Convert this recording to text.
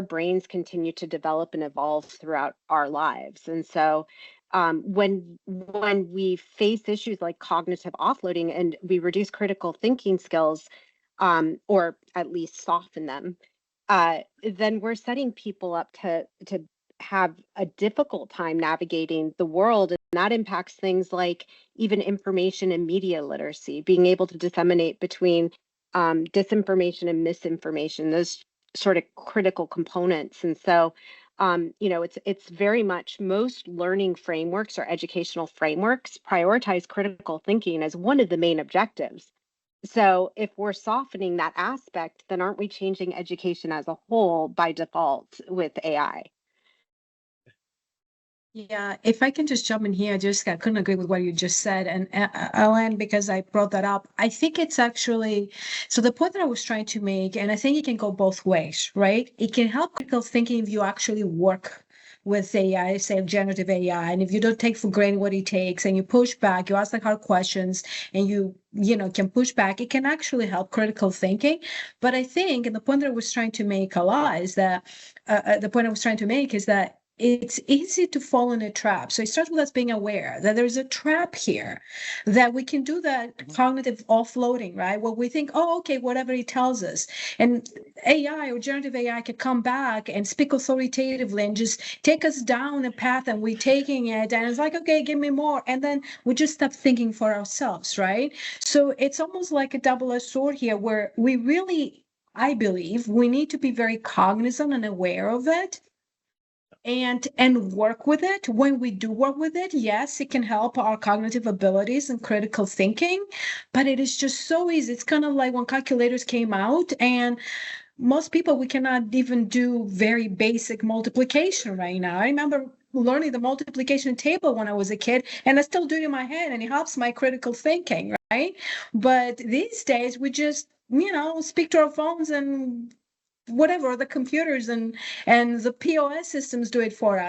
brains continue to develop and evolve throughout our lives. And so when we face issues like cognitive offloading and we reduce critical thinking skills, or at least soften them, then we're setting people up to have a difficult time navigating the world. And that impacts things like even information and media literacy, being able to disseminate between disinformation and misinformation, those sort of critical components. And so, it's very much, most learning frameworks or educational frameworks prioritize critical thinking as one of the main objectives. So if we're softening that aspect, then aren't we changing education as a whole by default with AI? Yeah, if I can just jump in here, I couldn't agree with what you just said. And I'll end because I brought that up. I think it's actually, so the point that I was trying to make, and I think it can go both ways, right? It can help critical thinking if you actually work with AI, say generative AI, and if you don't take for granted what it takes and you push back, you ask the hard questions and can push back, it can actually help critical thinking. But I think, and the point that I was trying to make a lot is that, it's easy to fall in a trap. So it starts with us being aware that there's a trap here, that we can do that cognitive offloading, right? Where we think, oh, okay, whatever he tells us. And AI or generative AI can come back and speak authoritatively and just take us down a path, and we're taking it and it's like, okay, give me more. And then we just stop thinking for ourselves, right? So it's almost like a double-edged sword here where we really, I believe, we need to be very cognizant and aware of it and work with it. When we do work with it, yes, it can help our cognitive abilities and critical thinking, but it is just so easy. It's kind of like when calculators came out, and most people, we cannot even do very basic multiplication right now. I remember learning the multiplication table when I was a kid, and I still do it in my head, and it helps my critical thinking, right? But these days we just speak to our phones and whatever, the computers and the POS systems do it for us.